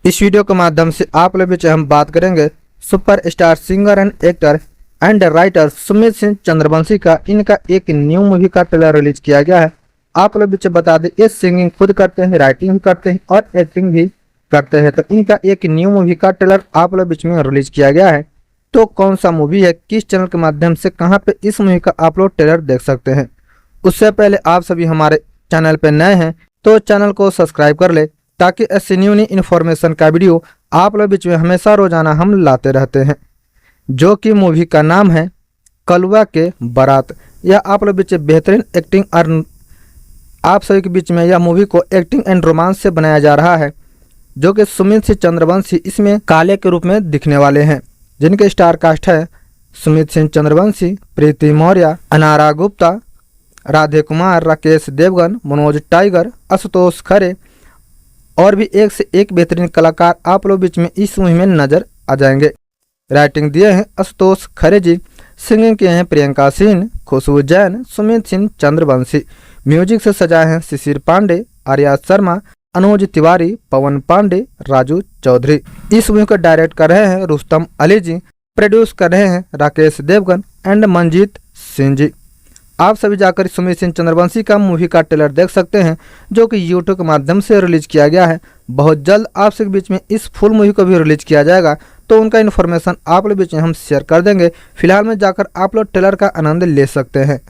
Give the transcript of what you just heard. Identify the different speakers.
Speaker 1: इस वीडियो के माध्यम से आप लोग बीच हम बात करेंगे super star singer and actor and writer Sumit Singh Chandravanshi का। इनका एक न्यू मूवी का ट्रेलर रिलीज किया गया है। आप लोग बीच बता दें, ये सिंगिंग खुद करते हैं, राइटिंग भी करते हैं और एक्टिंग भी करते हैं। तो इनका एक न्यू मूवी का ट्रेलर आप लोग बीच में रिलीज किया गया है। तो कौन सा मूवी है, किस चैनल के माध्यम से, कहाँ पे इस मूवी का आप लोग ट्रेलर देख सकते हैं। उससे पहले आप सभी हमारे चैनल पे नए हैं तो चैनल को सब्सक्राइब कर ले, ताकि ऐसी न्यू इन्फॉर्मेशन का वीडियो आप लोग बीच में हमेशा रोजाना हम लाते रहते हैं। जो कि मूवी का नाम है कलवा के बारात। यह आप लोग बीच बेहतरीन एक्टिंग और आप सभी के बीच में यह मूवी को एक्टिंग एंड रोमांस से बनाया जा रहा है। जो कि सुमित सिंह चंद्रवंशी इसमें काले के रूप में दिखने वाले हैं, जिनके स्टार कास्ट है सुमित सिंह चंद्रवंशी, प्रीति मौर्य, अनारा गुप्ता, राधे कुमार, राकेश देवगन, मनोज टाइगर, आशुतोष खरे और भी एक से एक बेहतरीन कलाकार आप लोग बीच में इस मूवी में नजर आ जाएंगे। राइटिंग दिए हैं आशुतोष खरे जी, सिंगिंग किए हैं प्रियंका सिंह, खुशबू जैन, सुमित सिंह चंद्रवंशी, म्यूजिक से सजाए हैं शिशिर पांडे, आर्या शर्मा, अनुज तिवारी, पवन पांडे, राजू चौधरी। इस मूवी को डायरेक्ट कर रहे हैं रुस्तम अली जी, प्रोड्यूस कर रहे हैं राकेश देवगन एंड मंजीत सिंह जी। आप सभी जाकर सुमित सिंह चंद्रवंशी का मूवी का ट्रेलर देख सकते हैं, जो कि यूट्यूब के माध्यम से रिलीज किया गया है। बहुत जल्द आप सबके बीच में इस फुल मूवी को भी रिलीज किया जाएगा, तो उनका इन्फॉर्मेशन आप लोग बीच में हम शेयर कर देंगे। फिलहाल में जाकर आप लोग ट्रेलर का आनंद ले सकते हैं।